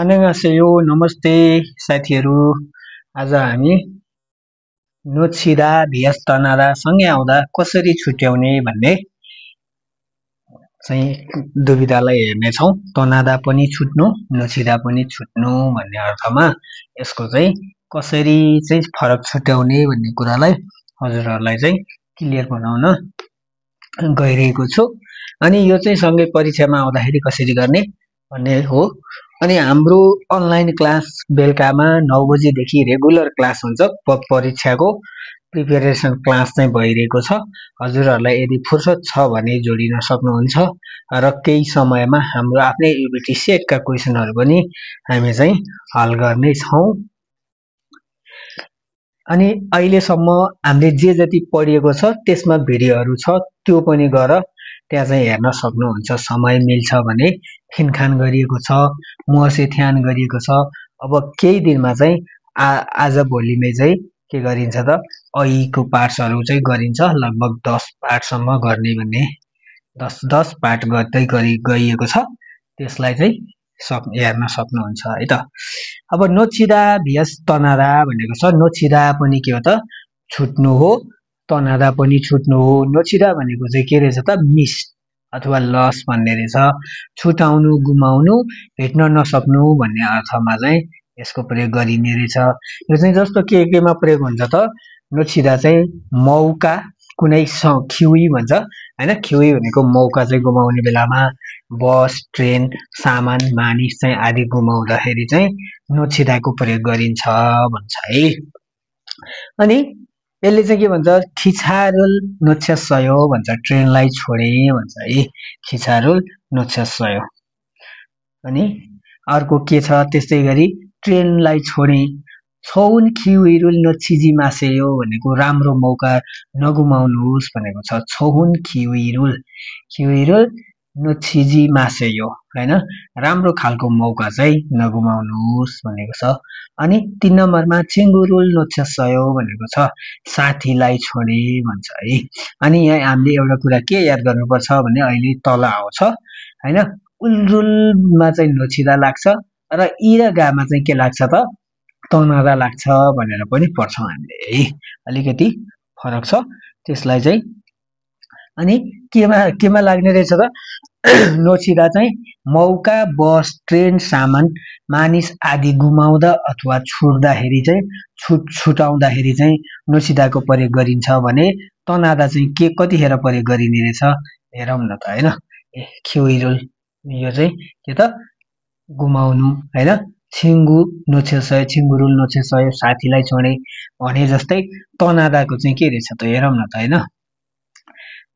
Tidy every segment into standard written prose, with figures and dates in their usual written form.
안녕하세요 नमस्ते साथीहरु आज हामी नोच्छिदा भियस तनादा सँगै आउँदा कसरी छुट्याउने भन्ने चाहिँ दुविधालाई हेर्नेछौं। तनादा पनि छुट्नु नोच्छिदा पनि छुट्नु भन्ने अर्थमा यसको चाहिँ कसरी चाहिँ फरक छुट्याउने भन्ने कुरालाई हजुरहरुलाई चाहिँ क्लियर बनाउन गइरहेको छु। अनि यो चाहिँ सँगै परीक्षामा आउँदाखेरि कसरी गर्ने भन्ने हो। अनि हाम्रो अनलाइन क्लास बेलुकामा 9 बजेदेखि रेगुलर क्लास हुन्छ। परीक्षाको प्रिपरेसन क्लास चाहिँ भइरहेको छ। हजुरहरुलाई यदि फुर्सद छ भने जोडिन सक्नुहुन्छ र केही समयमा हाम्रो आफ्नै युबिटी सेटका क्वेशनहरु पनि हामी चाहिँ हल गर्ने छौं। अनि अहिलेसम्म हामीले जे जति पढिएको छ त्यसमा भिडियोहरु छ, त्यो पनि गएर त्यहाँ चाहिँ हेर्न सक्नुहुन्छ। समय मिल्छ भने खिनखान गरिएको छ, मुहसेथ्यान गरिएको छ। अब केही दिनमा चाहिँ आज भोलिमै चाहिँ के गरिन्छ त ऐ को पार्ट्सहरु चाहिँ गरिन्छ। लगभग 10 पार्टसम्म गर्ने भन्ने 10 पार्ट गर्दै गइएको छ। त्यसलाई चाहिँ हेर्न सक्नुहुन्छ है त। अब नोच्छिदा भियस तनादा भनेको छ। नोच्छिदा पनि के हो त छुट्नु हो, तनादा पनि छुट्नु हो। नोच्छिदा भनेको चाहिँ के रहेछ त मिस अथवा लस भन्ने रहेछ। छुटाउनु, गुमाउनु, भेट्न नसक्नु भन्ने अर्थमा चाहिँ यसको प्रयोग गरिने रहेछ। यो चाहिँ जस्तो केमा प्रयोग हुन्छ त नोच्छिदा चाहिँ मौका कुनै खिउई भन्छ हैन। खिउई भनेको मौका चाहिँ गुमाउने बेलामा बस, ट्रेन, सामान, मानिस चाहिँ आदि गुमाउँदाखेरि चाहिँ नोच्छिदाको प्रयोग गरिन्छ भन्छ है। अनि यसले चाहिँ के भन्छ खिचारुल नोच्छ्यासयो भन्छ। ट्रेनलाई छोडे भन्छ है, खिचारुल नोच्छ्यासयो। अनि अर्को के छ त्यस्तै गरी ट्रेनलाई छोडे छौन खिउइरुल नोच्छिजी मासेयो भनेको राम्रो मौका नगुमाउनुहोस् भनेको छ। छौन खिउइरुल नोच्छिजी मासेयो हैन, राम्रो खालको मौका चाहिँ नगुमाउनुहोस् भनेको छ। अनि 3 नम्बरमा छिंगुरुल नोच्छ्यासयो भनेको छ साथीलाई छोडे भन्छ है। अनि यहाँ हामीले एउटा कुरा के याद गर्नुपर्छ भने अहिले तल आउँछ हैन, उलरुलमा चाहिँ नोच्छिदा लाग्छ र इ र गामा चाहिँ के लाग्छ त तनादा लाग्छ भनेर पनि पढ्छौं हामीले है। अलिकति फरक छ त्यसलाई चाहिँ। अनि केमा लाग्ने रहेछ त नोच्छिदा चाहिँ मौका, बस, ट्रेन, सामान, मानिस आदि गुमाउँदा अथवा छुट्दाखेरि चाहिँ छुटाउँदाखेरि चाहिँ नोच्छिदाको प्रयोग गरिन्छ भने तनादा चाहिँ के कतिखेर प्रयोग गरिने रहेछ हेरौं न त हैन। खिउइरुल यो चाहिँ के त गुमाउनु हैन। छिंगुरुल नोच्छ्यासयो साथीलाई छोडे भने जस्तै तनादाको चाहिँ के रहेछ त हेरौं न त हैन।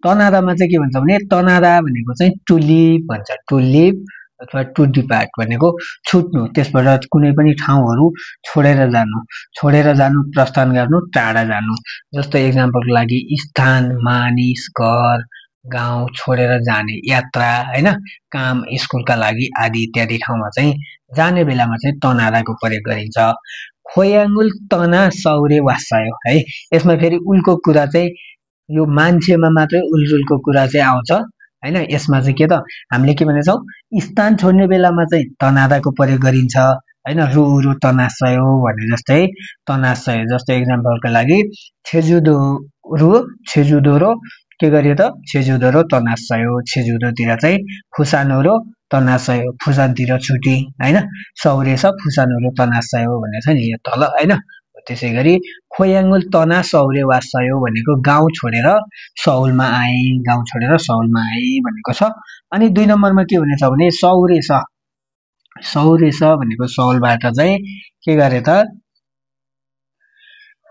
तनादामा चाहिँ के भन्छ भने तनादा भनेको चाहिँ टु लिभ भन्छ। टु लिभ अथवा टु डिपार्ट भनेको छुट्नु, त्यसबाट कुनै पनि ठाउँहरु छोडेर जानु, प्रस्थान गर्नु, टाढा जानु। जस्तो एक्जाम्पलको लागि स्थान, मानिस, घर, गाउँ छोडेर जाने यात्रा हैन, काम, स्कुलका लागि आदि इत्यादि ठाउँमा चाहिँ जाने बेलामा चाहिँ तनादाको प्रयोग गरिन्छ। खोयाङुल तना सौरे वासायो है। यसमा फेरि उल्को कुरा चाहिँ यो मान्छेमा मात्रै उलजुलको कुरा चाहिँ आउँछ हैन। यसमा चाहिँ के त हामीले के भनेछौं स्थान छोड्ने बेलामा चाहिँ तनादाको प्रयोग गरिन्छ हैन। रु तनासयो भने जस्तै तनासयो। जस्तो एक्जाम्पलको लागि छेजुदोरो के गरियो त छेजुदोरो तनासयो। छेजुदोतिर चाहिँ फुसानोरो तनासयो, फुसानतिर छुटी हैन। सौरेछ फुसानोरो तनासयो भन्ने छ नि यो तल हैन। त्यसैगरी खोयाङुल तना सौरे वासयो भनेको गाउँ छोडेर सौलमा आए भनेको छ। अनि 2 नम्बरमा के भनेछ भने सौरेछ भनेको सौलबाट चाहिँ के गरे त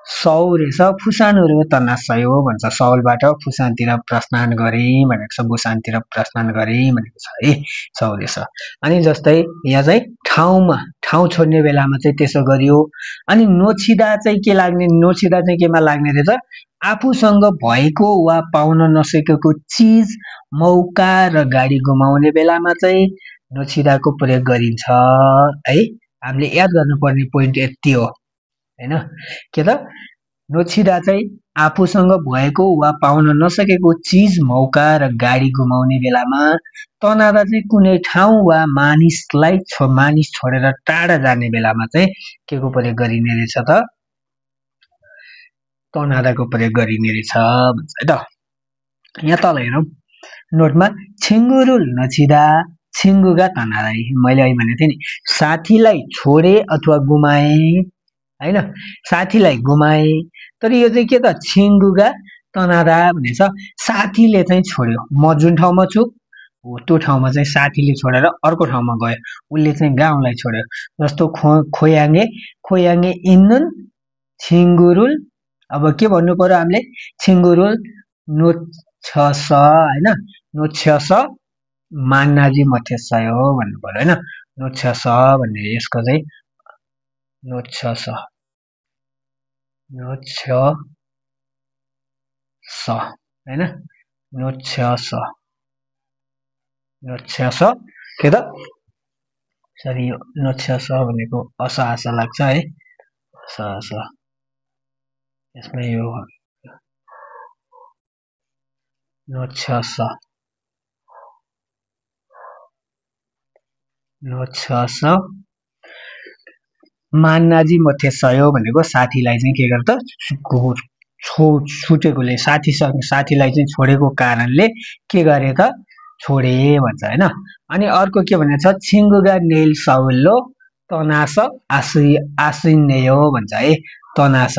सौरेछ फुसानोरो तनासयो भन्छ। सौलबाट फुसानतिर प्रस्थान गरे भनेको छ, बुसानतिर प्रस्थान गरे भनेको छ है सौरेछ। अनि जस्तै यहाँ चाहिँ ठाउँ छोड्ने बेलामा चाहिँ त्यसो गरियो। अनि नोच्छिदा चाहिँ के लाग्ने, नोच्छिदा चाहिँ केमा लाग्ने रहेछ आफूसँग भएको वा पाउन नसकेको चीज, मौका र गाडी गुमाउने बेलामा चाहिँ नोच्छिदाको प्रयोग गरिन्छ है। हामीले याद गर्नुपर्ने पोइन्ट यति हो हैन। के त नोछिदा चाहिँ आफूसँग भएको वा पाउन नसकेको चिज, मौका र गाडी गुमाउने बेलामा, तनादा चाहिँ कुनै ठाउँ वा मानिस छोडेर टाढा जाने बेलामा चाहिँ के को प्रयोग गरिने रहेछ त? तनादाको प्रयोग गरिने रहेछ भन्छ है त। यहाँ तल हेरौँ नोटमा, छिङ्गुरुल नछिदा छिङ्गुगा तनादाई। मैले अहिले भनेको थिएँ नि, साथीलाई छोडे अथवा गुमाए हैन, साथीलाई गुमाए। तर यो चाहिँ के त? छिङ्गुगा तनादा भनेछ। साथीले चाहिँ छोड्यो, म जुन ठाउँमा छु हो त्यो ठाउँमा चाहिँ साथीले छोडेर अर्को ठाउँमा गयो, उसले चाहिँ गाउँलाई छोड्यो। जस्तो खोयाङ्गे खोयाङ्गे इन्नुन छिङ्गुरुल। अब के भन्नु पर्यो हामीले? छिङ्गुरुल नोच्छस हैन, नोच्छस मान्नाजी मथेसय हो भन्नु पर्यो हैन। नोच्छस भन्ने यसको चाहिँ नोच्छस हैन, नोच्छस के त? सरी, यो नोच्छस भनेको अस लाग्छ है, अस यसमा यो नोच्छस मान्नाजी मथेसयो भनेको साथीलाई चाहिँ के गर्छ? छुटेकोले, साथीलाई चाहिँ छोडेको कारणले के गरे त? छोडे भन्छ हैन। अनि अर्को के भनेको छ? छिङ्गुगा नेल सौल्लो तनास आसिन्नेयो भन्छ है। तनास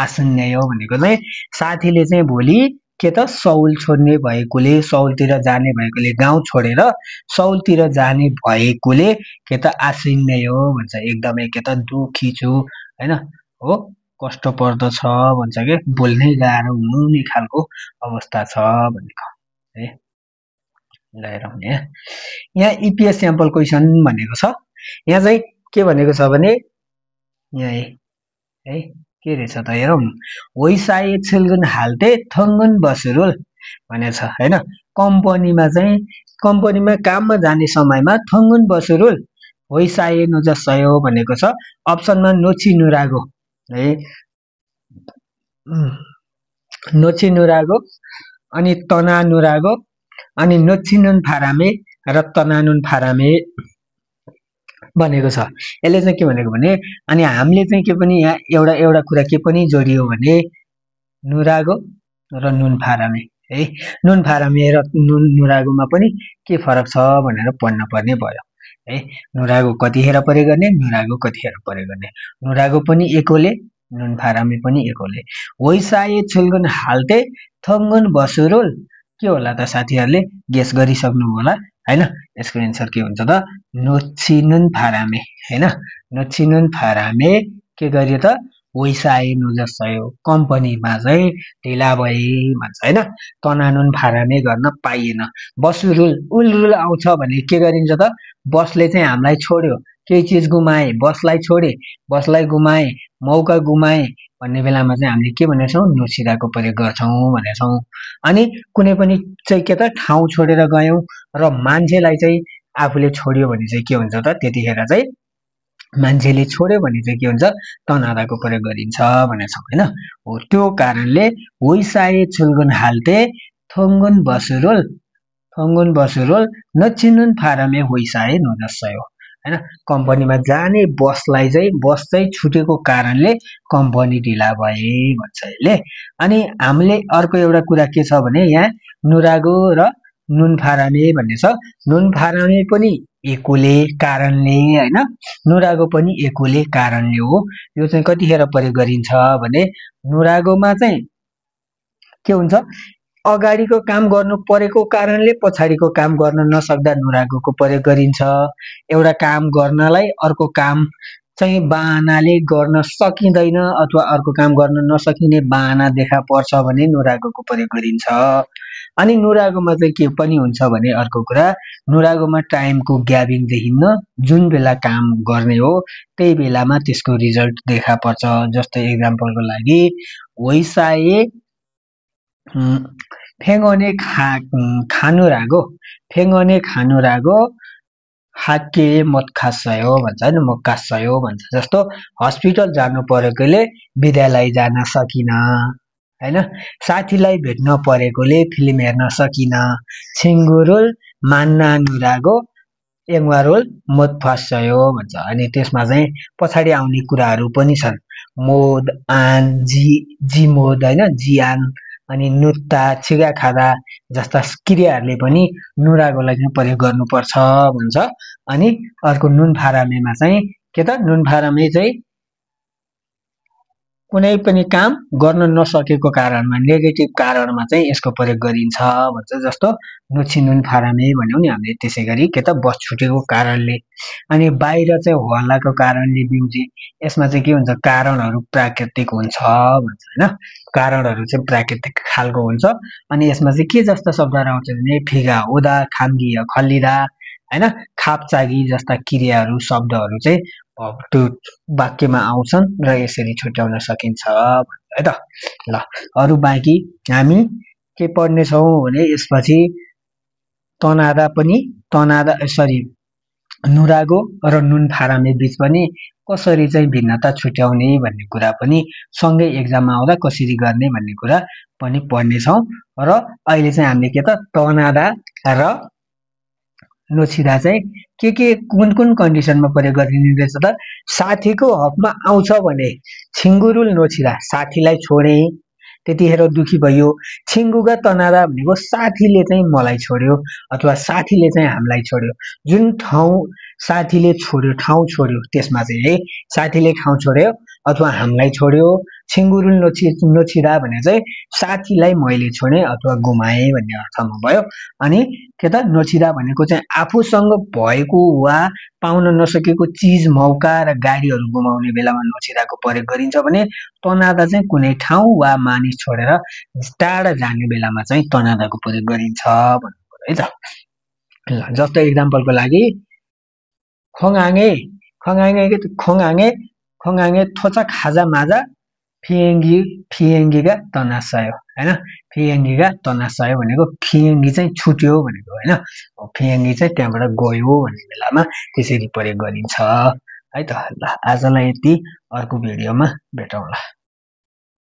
आसिन्नेयो भनेको चाहिँ साथीले चाहिँ भोलि के त? सौल छोड्ने भएकोले, सौलतिर जाने भएकोले, गाउँ छोडेर सौलतिर जाने भएकोले के त? आसिन्नेयो भन्छ। एकदमै के त? दुखी छु हैन, हो कष्ट पर्दछ भन्छ के, बोल्नै गाह्रो हुने खालको अवस्था छ भनेको है। यहाँ इपिएस स्याम्पल क्वेसन भनेको छ। यहाँ चाहिँ के भनेको छ भने यहाँ है के रहेछ त हेरौँ न। वैसाए छिल्गुन हाल्ते थङ्गुन बसुरुल भनेछ हैन। कम्पनीमा काममा जाने समयमा थङ्गुन बसुरुल वैसाए नजसयो भनेको छ। अप्सनमा नोछि नुरागो है, नोछि नुरागो अनि तना नुरागो अनि नोछिनुन फारामे र तनानुन फारामे भनेको छ। यसले चाहिँ के भनेको भने, अनि हामीले चाहिँ के पनि यहाँ एउटा कुरा के पनि जोडियो भने नुरागो र नुन फारामे है। नुन फारामे र नुन नुरागोमा पनि के फरक छ भनेर पढ्न पर्ने भयो है। नुरागो कतिखेर प्रयोग गर्ने, नुरागो कतिखेर प्रयोग गर्ने। नुरागो पनि एकोले, नुन फारामे पनि एकोले। वैसाए छिल्गुन हाल्ते थङ्गुन बसुरुल के होला त साथीहरूले? गेस गरिसक्नु होला हैन। यसको एन्सर के हुन्छ त? नोछिनुन फारामे हैन। नोछिनुन फारामे के गरियो त? वैसाए नजसयो, कम्पनीमा चाहिँ ढिला भए भन्छ हैन। तनानुन फारामे गर्न पाइएन। बसुरुल उलरुल आउँछ भने के गरिन्छ त? बसले चाहिँ हामीलाई छोड्यो, केही चिज गुमाए, बसलाई छोडे, बसलाई गुमाए, मौका गुमाए भन्ने बेलामा चाहिँ हामीले के भनेछौँ? नोछिदाको प्रयोग गर्छौँ भनेछौँ। अनि कुनै पनि चाहिँ के त? ठाउँ छोडेर गयौँ र मान्छेलाई चाहिँ आफूले छोड्यो भने चाहिँ के हुन्छ त? त्यतिखेर चाहिँ मान्छेले छोड्यो भने चाहिँ के हुन्छ? तनादाको प्रयोग गरिन्छ भनेछौँ हैन। हो त्यो कारणले वैसाए छिल्गुन हाल्ते थङ्गुन बसुरुल नचिनुन फारामे वैसाए नजसयो हैन। कम्पनीमा जाने बसलाई चाहिँ बस चाहिँ छुटेको कारणले कम्पनी ढिला भए भन्छ यसले। अनि हामीले अर्को एउटा कुरा के छ भने यहाँ नुरागो र नुन फारामे भन्ने छ। नुन फारामे पनि एकोले कारणले हैन, नुरागो पनि एकोले कारणले हो। यो चाहिँ कतिखेर प्रयोग गरिन्छ भने नुरागोमा चाहिँ के हुन्छ? अगाडिको काम गर्नु परेको कारणले पछाडिको काम गर्न नसक्दा नुरागोको प्रयोग गरिन्छ। एउटा काम गर्नलाई अर्को काम चाहिँ बाहनाले गर्न सकिँदैन अथवा अर्को काम गर्न नसकिने बाहना देखा पर्छ भने नुरागोको प्रयोग गरिन्छ। अनि नुरागोमा चाहिँ के पनि हुन्छ भने अर्को कुरा, नुरागोमा टाइमको ग्यापिङ देखिन्न। जुन बेला काम गर्ने हो त्यही बेलामा त्यसको रिजल्ट देखा पर्छ। जस्तै एक्जाम्पलको लागि वैसाए फेङ्गने खानुरागो हाके मत खासयो भन्छ हैन, म कासयो भन्छ। जस्तो हस्पिटल जानु परेकोले विद्यालय जान सकिन हैन, साथीलाई भेट्न परेकोले फिल्म हेर्न सकिन, छिङ्गुरुल मान्ना नुरागो एङ्वारोल मोद फास्यो भन्छ। अनि त्यसमा चाहिँ पछाडि आउने कुराहरू पनि छन्, मोद आन जी मोद हैन, जिआन अनि नुत्ता छिगा खादा जस्ता क्रियाहरूले पनि नुरागोलाई चाहिँ प्रयोग गर्नुपर्छ भन्छ। अनि अर्को नुन फारामेमा चाहिँ के त, नुन फारामे चाहिँ कुनै पनि काम गर्न नसकेको कारणमा, नेगेटिभ कारणमा चाहिँ यसको प्रयोग गरिन्छ भन्छ। जस्तो नुछि नुन फारामे भन्यौ नि हामीले, त्यसै गरी के त बस छुटेको कारणले। अनि बाहिर चाहिँ हल्लाको कारणले बिउजे, यसमा चाहिँ के हुन्छ, कारणहरू प्राकृतिक हुन्छ भन्छ हैन, कारणहरू चाहिँ प्राकृतिक खालको हुन्छ। अनि यसमा चाहिँ के जस्ता शब्दहरू आउँछ भने फिगा ओदा खाम्गिय खल्लिदा हैन, खापचागी जस्ता क्रियाहरू शब्दहरू चाहिँ त्यो वाक्यमा आउँछन् र यसरी छुट्याउन सकिन्छ है त। ल अरु बाँकी हामी के पढ्ने छौं भने यसपछि तनादा पनि नुरागो र नुन फारामे बीच पनि कसरी चाहिँ भिन्नता छुट्याउने भन्ने कुरा पनि सँगै एक्जाममा आउँदा कसरी गर्ने भन्ने कुरा पनि पढ्ने छौं। र अहिले चाहिँ हामीले के त तनादा र नोछिदा चाहिँ के कुन कुन कन्डिसनमा प्रयोग गरिने रहेछ त, साथीको हकमा आउँछ भने छिङ्गुरुल नोछिदा साथीलाई छोडे त्यतिखेर दुखी भयो, छिङ्गुगा तनादा भनेको साथीले चाहिँ मलाई छोड्यो अथवा साथीले चाहिँ हामीलाई छोड्यो, जुन ठाउँ साथीले छोड्यो ठाउँ छोड्यो त्यसमा चाहिँ साथीले ठाउँ छोड्यो अथवा हामीलाई छोड्यो। छिङ्गुरुल नोछिदा भने चाहिँ साथीलाई मैले छोडे अथवा गुमाए भन्ने अर्थमा भयो। अनि के त नोछिदा भनेको चाहिँ आफूसँग भएको वा पाउन नसकेको चिज मौका र गाडीहरू गुमाउने बेलामा नोछिदाको प्रयोग गरिन्छ भने तनादा चाहिँ कुनै ठाउँ वा मानिस छोडेर टाढा जाने बेलामा चाहिँ तनादाको प्रयोग गरिन्छ भन्नु है त। ल जस्तो एक्जाम्पलको लागि खोङाङे थोचा खाजा माजा फिएङ्गीगा तनासयो हैन, फिएङ्गीगा तनासयो भनेको फिएङ्गी चाहिँ छुट्यो भनेको हैन, फिएङ्गी चाहिँ त्यहाँबाट गयो भन्ने बेलामा त्यसरी प्रयोग गरिन्छ है त। ल आजलाई यति, अर्को भिडियोमा भेटौँला।